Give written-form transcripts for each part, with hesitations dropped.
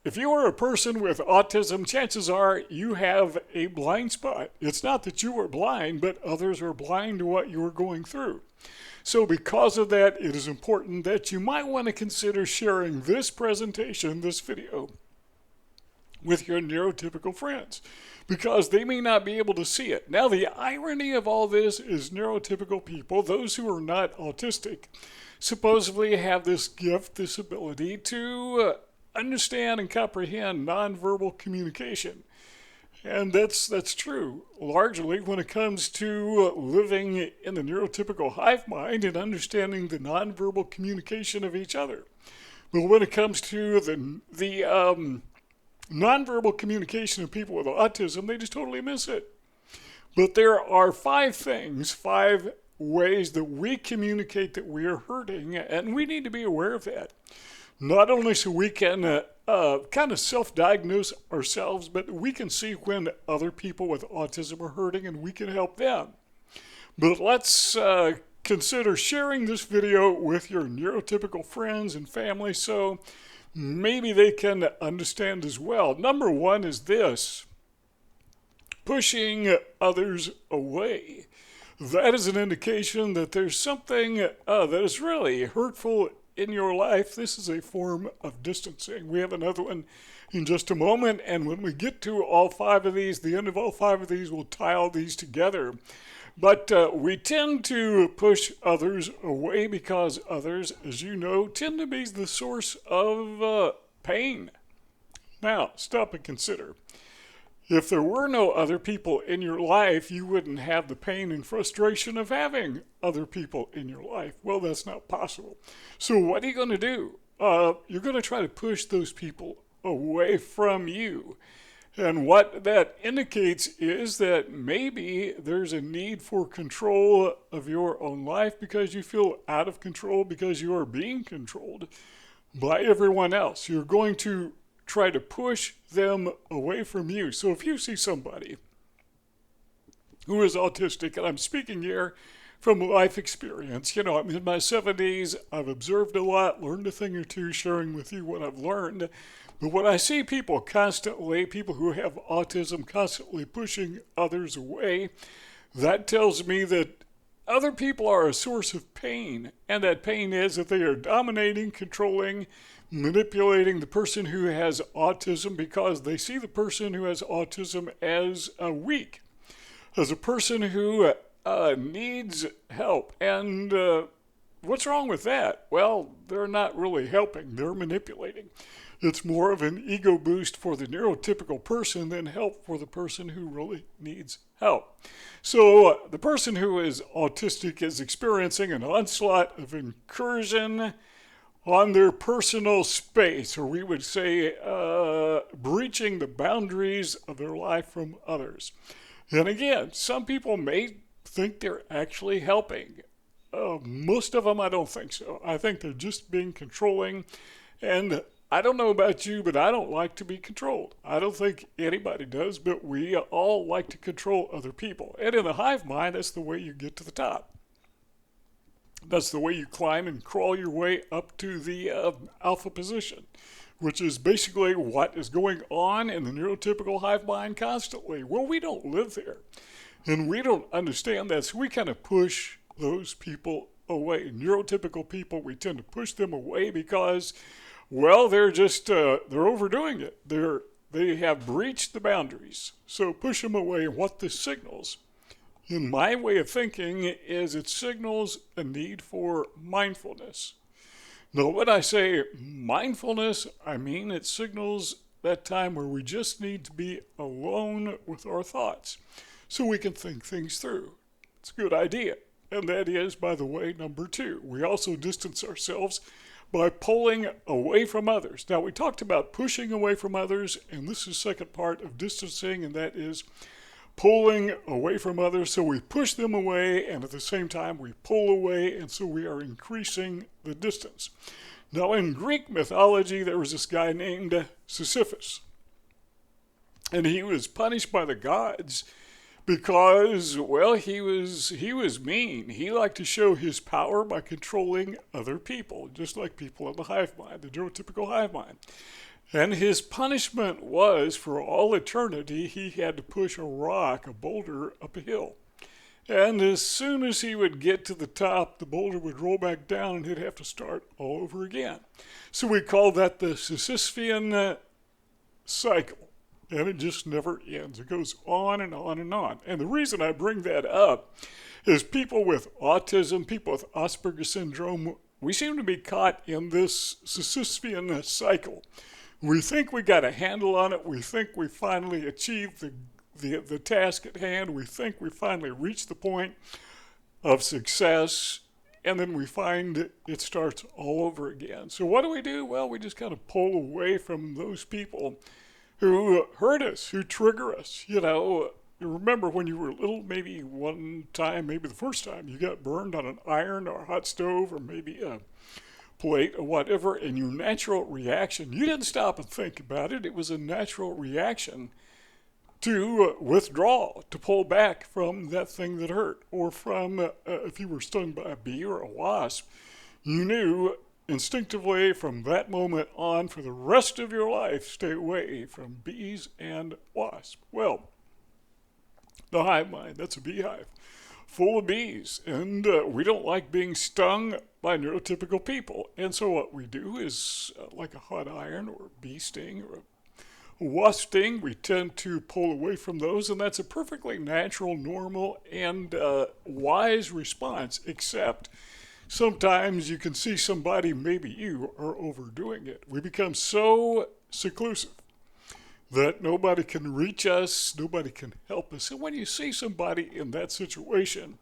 if you are a person with autism, chances are you have a blind spot. It's not that you are blind, but others are blind to what you are going through. So because of that, it is important that you might want to consider sharing this presentation, this video, with your neurotypical friends, because they may not be able to see it. Now, the irony of all this is neurotypical people, those who are not autistic, supposedly have this gift, this ability to understand and comprehend nonverbal communication. And that's true, largely when it comes to living in the neurotypical hive mind and understanding the nonverbal communication of each other. But when it comes to the nonverbal communication of people with autism, they just totally miss it. But there are 5 ways that we communicate that we are hurting, and we need to be aware of that. Not only so we can kind of self-diagnose ourselves, but we can see when other people with autism are hurting and we can help them. But let's consider sharing this video with your neurotypical friends and family so maybe they can understand as well. Number 1 is this: pushing others away. That is an indication that there's something that is really hurtful in your life. This is a form of distancing. We have another one in just a moment, and when we get to all 5 of these, the end of all 5 of these, we'll tie all these together. But we tend to push others away because others, as you know, tend to be the source of pain. Now, stop and consider. If there were no other people in your life, you wouldn't have the pain and frustration of having other people in your life. Well, that's not possible. So what are you going to do? You're going to try to push those people away from you. And what that indicates is that maybe there's a need for control of your own life because you feel out of control because you are being controlled by everyone else. You're going to try to push them away from you. So if you see somebody who is autistic, and I'm speaking here from life experience, I'm in my 70s, I've observed a lot, learned a thing or two, sharing with you what I've learned. But when I see people who have autism constantly pushing others away, that tells me that other people are a source of pain, and that pain is that they are dominating, controlling, manipulating the person who has autism because they see the person who has autism as weak, as a person who needs help. And what's wrong with that? Well, they're not really helping, they're manipulating. It's more of an ego boost for the neurotypical person than help for the person who really needs help. So the person who is autistic is experiencing an onslaught of incursion on their personal space, or we would say breaching the boundaries of their life from others. And again, some people may think they're actually helping. Most of them, I don't think so. I think they're just being controlling. And I don't know about you, but I don't like to be controlled. I don't think anybody does, but we all like to control other people. And in the hive mind, that's the way you get to the top. That's the way you climb and crawl your way up to the alpha position, which is basically what is going on in the neurotypical hive mind constantly. Well, we don't live there, and we don't understand that, so we kind of push those people away. Neurotypical people, we tend to push them away because, well, they're overdoing it. They have breached the boundaries, so push them away. And what this signals, in my way of thinking, is it signals a need for mindfulness. Now, when I say mindfulness, I mean it signals that time where we just need to be alone with our thoughts so we can think things through. It's a good idea. And that is, by the way, number 2. We also distance ourselves by pulling away from others. Now, we talked about pushing away from others, and this is the second part of distancing, and that is pulling away from others. So we push them away, and at the same time we pull away, and so we are increasing the distance. Now, in Greek mythology, there was this guy named Sisyphus, and he was punished by the gods because, well, he was mean. He liked to show his power by controlling other people, just like people in the hive mind, the neurotypical hive mind. And his punishment was, for all eternity, he had to push a rock, a boulder, up a hill. And as soon as he would get to the top, the boulder would roll back down and he'd have to start all over again. So we call that the sisuphean cycle. And it just never ends. It goes on and on and on. And the reason I bring that up is people with autism, people with Asperger syndrome, we seem to be caught in this sisuphean cycle. We think we got a handle on it. We think we finally achieved the task at hand. We think we finally reached the point of success. And then we find it starts all over again. So what do? Well, we just kind of pull away from those people who hurt us, who trigger us. You know, you remember when you were little, maybe one time, maybe the first time, you got burned on an iron or a hot stove or maybe a plate or whatever, and your natural reaction, you didn't stop and think about it. It was a natural reaction to withdraw, to pull back from that thing that hurt, or from if you were stung by a bee or a wasp, you knew instinctively from that moment on for the rest of your life, stay away from bees and wasps. Well, the hive mind, that's a beehive full of bees, and we don't like being stung by neurotypical people. And so what we do is, like a hot iron or a bee sting or a wasp sting, we tend to pull away from those, and that's a perfectly natural, normal, and wise response, except sometimes you can see somebody, maybe you, are overdoing it. We become so seclusive that nobody can reach us, nobody can help us. And when you see somebody in that situation,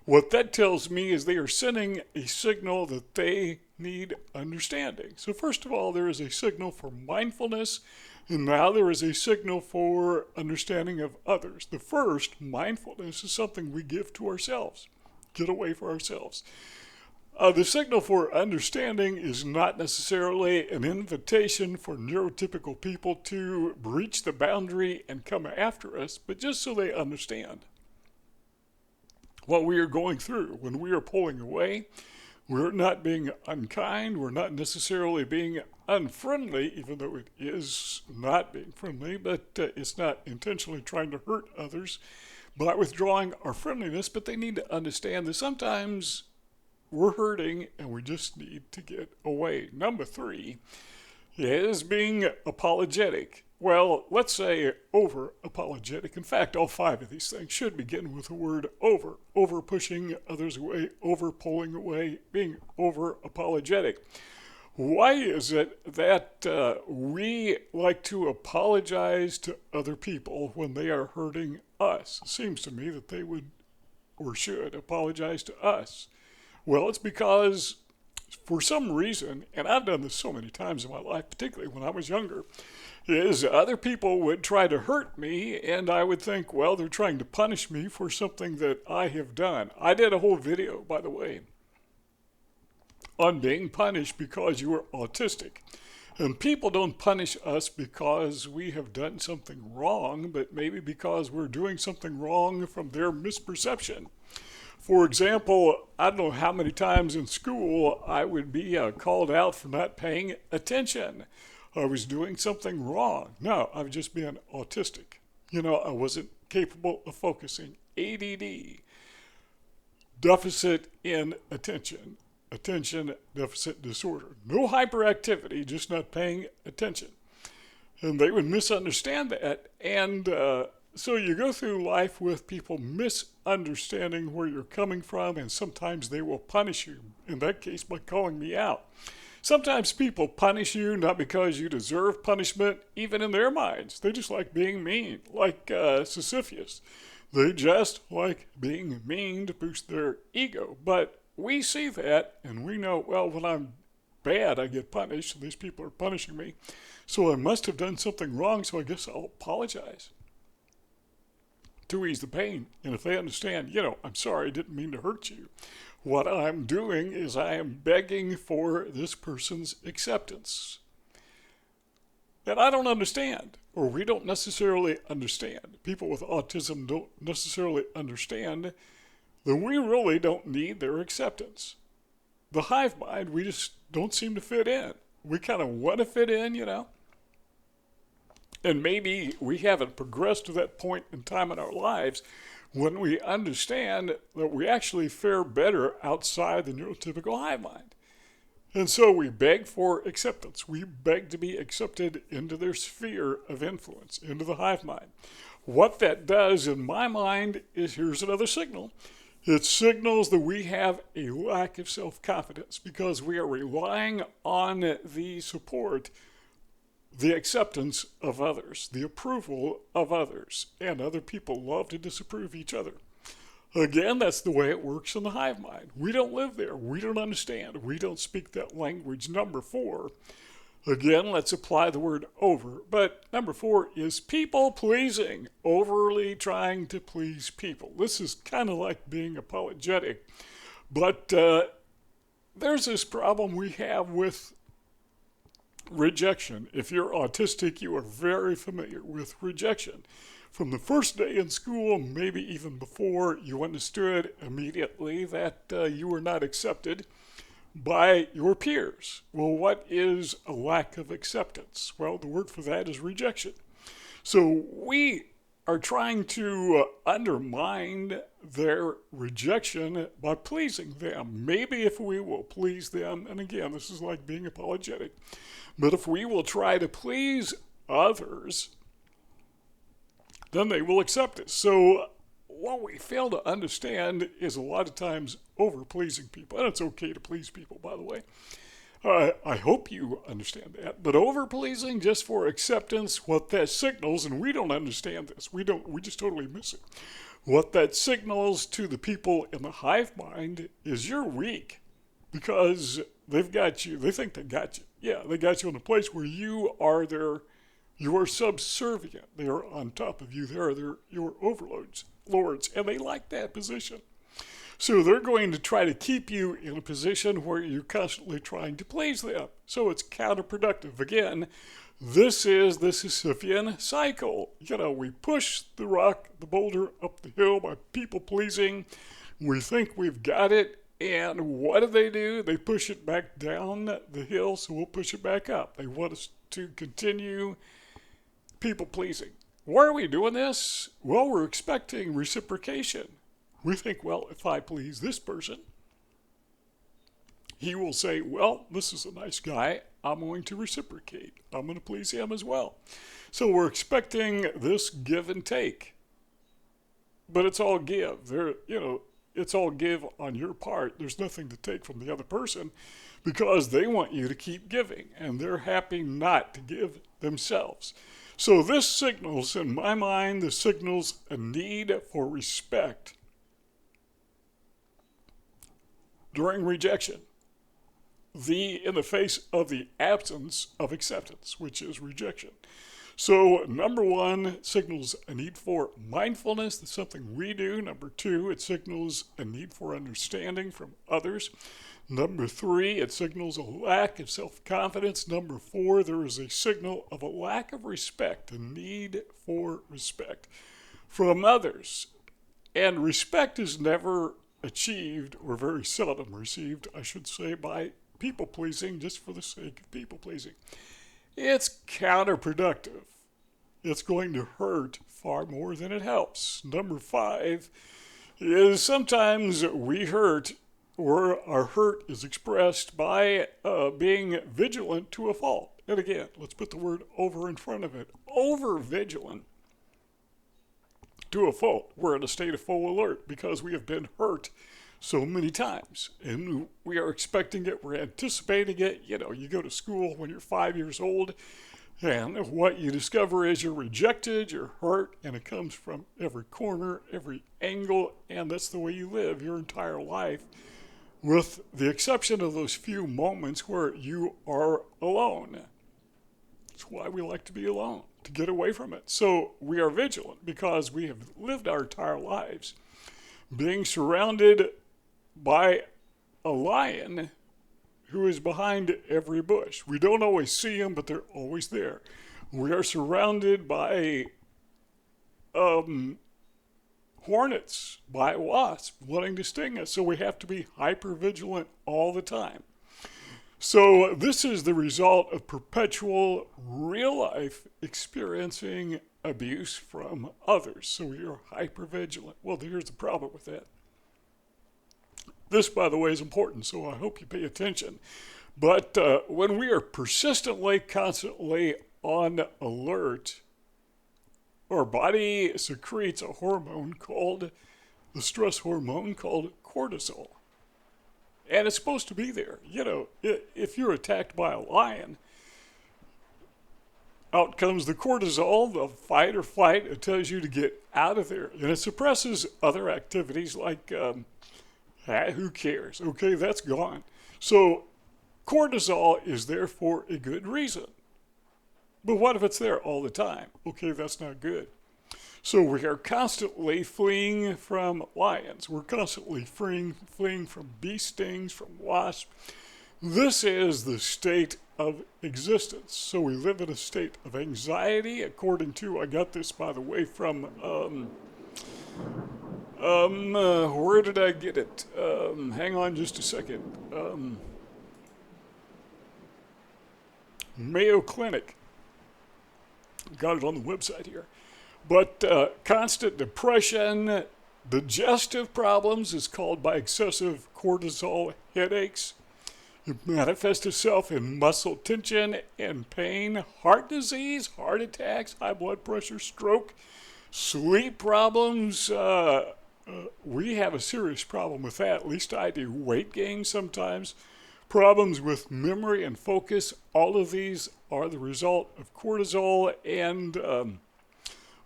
what that tells me is they are sending a signal that they need understanding. So first of all, there is a signal for mindfulness, and now there is a signal for understanding of others. The first, mindfulness, is something we give to ourselves, get away for ourselves. The signal for understanding is not necessarily an invitation for neurotypical people to breach the boundary and come after us, but just so they understand what we are going through. When we are pulling away, we're not being unkind, we're not necessarily being unfriendly, even though it is not being friendly, but it's not intentionally trying to hurt others by withdrawing our friendliness, but they need to understand that sometimes we're hurting and we just need to get away. Number 3 is being apologetic. Well, let's say over apologetic. In fact, all 5 of these things should begin with the word over. Over pushing others away, over pulling away, being over apologetic. Why is it that we like to apologize to other people when they are hurting us? It seems to me that they would or should apologize to us. Well, it's because for some reason, and I've done this so many times in my life, particularly when I was younger, is other people would try to hurt me, and I would think, well, they're trying to punish me for something that I have done. I did a whole video, by the way, on being punished because you were autistic. And people don't punish us because we have done something wrong, but maybe because we're doing something wrong from their misperception. For example, I don't know how many times in school I would be called out for not paying attention. I was doing something wrong. No, I was just being autistic. You know, I wasn't capable of focusing. ADD, deficit in attention, attention deficit disorder. No hyperactivity, just not paying attention. And they would misunderstand that, and so you go through life with people misunderstanding where you're coming from, and sometimes they will punish you, in that case by calling me out. Sometimes people punish you not because you deserve punishment, even in their minds. They just like being mean, like Sisyphus. They just like being mean to boost their ego. But we see that, and we know, well, when I'm bad, I get punished, and these people are punishing me. So I must have done something wrong, so I guess I'll apologize to ease the pain. And if they understand, you know, I'm sorry, I didn't mean to hurt you. What I'm doing is I am begging for this person's acceptance. And I don't understand, or we don't necessarily understand. People with autism don't necessarily understand that we really don't need their acceptance. The hive mind, we just don't seem to fit in. We kind of want to fit in, you know. And maybe we haven't progressed to that point in time in our lives when we understand that we actually fare better outside the neurotypical hive mind. And so we beg for acceptance. We beg to be accepted into their sphere of influence, into the hive mind. What that does in my mind is, here's another signal. It signals that we have a lack of self-confidence because we are relying on the support, the acceptance of others, the approval of others, and other people love to disapprove each other. Again, that's the way it works in the hive mind. We don't live there. We don't understand. We don't speak that language. Number 4, again, let's apply the word over. But number 4 is people pleasing, overly trying to please people. This is kind of like being apologetic. But there's this problem we have with rejection. If you're autistic, you are very familiar with rejection. From the first day in school, maybe even before, you understood immediately that you were not accepted by your peers. Well, what is a lack of acceptance? Well, the word for that is rejection. So we are trying to undermine their rejection by pleasing them. Maybe if we will please them, and again, this is like being apologetic, but if we will try to please others, then they will accept us. So what we fail to understand is a lot of times over-pleasing people. And it's okay to please people, by the way. I hope you understand that. But over-pleasing just for acceptance, what that signals, and we don't understand this. We just totally miss it. What that signals to the people in the hive mind is you're weak because they've got you. They think they got you. Yeah, they got you in a place where you are subservient. They are on top of you. They're your overlords, and they like that position. So they're going to try to keep you in a position where you're constantly trying to please them. So it's counterproductive. Again, this is the sisuphean cycle. We push the boulder up the hill by people pleasing. We think we've got it. And what do? They push it back down the hill, so we'll push it back up. They want us to continue people pleasing. Why are we doing this? Well, we're expecting reciprocation. We think, well, if I please this person, he will say, well, this is a nice guy. I'm going to reciprocate. I'm going to please him as well. So we're expecting this give and take. But it's all give. It's all give on your part. There's nothing to take from the other person because they want you to keep giving, and they're happy not to give themselves. So this signals, in my mind, a need for respect during rejection, in the face of the absence of acceptance, which is rejection. So number 1 signals a need for mindfulness. That's something we do. Number 2, it signals a need for understanding from others. Number 3, it signals a lack of self-confidence. Number 4, there is a signal of a lack of respect, a need for respect from others. And respect is never achieved, or very seldom received, I should say, by people-pleasing just for the sake of people-pleasing. It's counterproductive. It's going to hurt far more than it helps. Number 5 is sometimes we hurt, or our hurt is expressed by being vigilant to a fault. And again, let's put the word over in front of it. Over-vigilant to a fault. We're in a state of full alert because we have been hurt so many times, and we are expecting it, we're anticipating it. You go to school when you're 5 years old, and what you discover is you're rejected, you're hurt, and it comes from every corner, every angle, and that's the way you live your entire life, with the exception of those few moments where you are alone. That's why we like to be alone, to get away from it. So we are vigilant because we have lived our entire lives being surrounded by a lion who is behind every bush. We don't always see them, but they're always there. We are surrounded by hornets, by wasps wanting to sting us, so we have to be hyper vigilant all the time. So this is the result of perpetual real life experiencing abuse from others. So you're hypervigilant. Well, here's the problem with that. This, by the way, is important, so I hope you pay attention. But when we are persistently, constantly on alert, our body secretes a hormone called the stress hormone called cortisol. And it's supposed to be there. You know, if you're attacked by a lion, out comes the cortisol, the fight or flight. It tells you to get out of there. And it suppresses other activities like, who cares? Okay, that's gone. So cortisol is there for a good reason. But what if it's there all the time? Okay, that's not good. So we are constantly fleeing from lions. We're constantly fleeing from bee stings, from wasps. This is the state of existence. So we live in a state of anxiety, according to, I got this, by the way, from, where did I get it? Hang on just a second. Mayo Clinic. Got it on the website here. But constant depression, digestive problems is called by excessive cortisol headaches. It manifests itself in muscle tension and pain, heart disease, heart attacks, high blood pressure, stroke, sleep problems. We have a serious problem with that. At least I do. Weight gain sometimes. Problems with memory and focus. All of these are the result of cortisol, and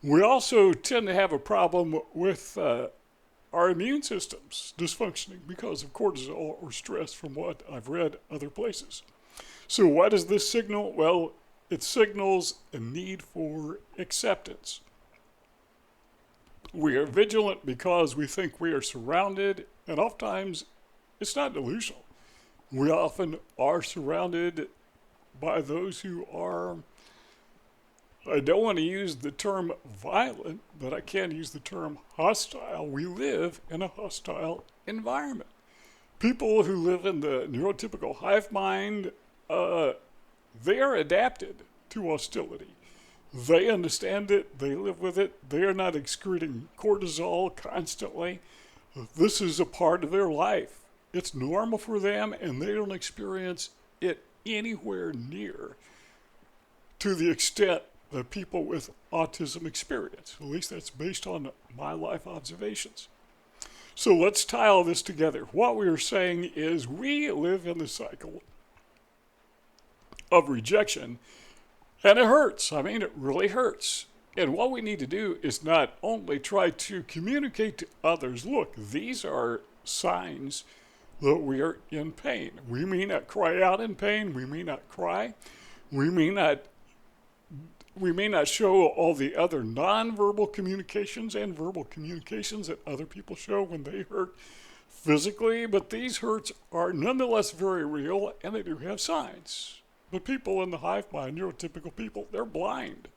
we also tend to have a problem with our immune systems dysfunctioning because of cortisol or stress, from what I've read other places. So what does this signal? Well, it signals a need for acceptance. We are vigilant because we think we are surrounded, and oftentimes it's not delusional. We often are surrounded by those who are, I don't want to use the term violent, but I can use the term hostile. We live in a hostile environment. People who live in the neurotypical hive mind, they are adapted to hostility. They understand it. They live with it. They are not excreting cortisol constantly. This is a part of their life. It's normal for them, and they don't experience it anywhere near to the extent that people with autism experience. At least that's based on my life observations. So let's tie all this together. What we are saying is we live in the cycle of rejection, and it hurts. I mean, it really hurts. And what we need to do is not only try to communicate to others, look, these are signs that we are in pain. We may not cry out in pain. We may not cry. We may not show all the other nonverbal communications and verbal communications that other people show when they hurt physically, but these hurts are nonetheless very real, and they do have signs. But people in the hive mind, neurotypical people, they're blind.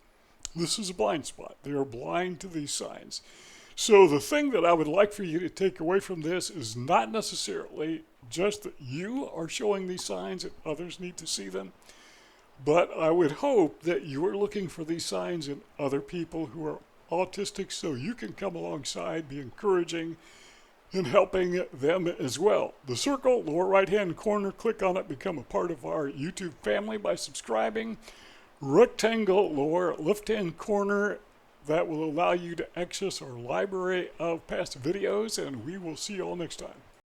This is a blind spot. They are blind to these signs. So the thing that I would like for you to take away from this is not necessarily just that you are showing these signs and others need to see them, but I would hope that you are looking for these signs in other people who are autistic so you can come alongside, be encouraging, and helping them as well. The circle, lower right-hand corner, click on it, become a part of our YouTube family by subscribing. Rectangle, lower left-hand corner, that will allow you to access our library of past videos, and we will see you all next time.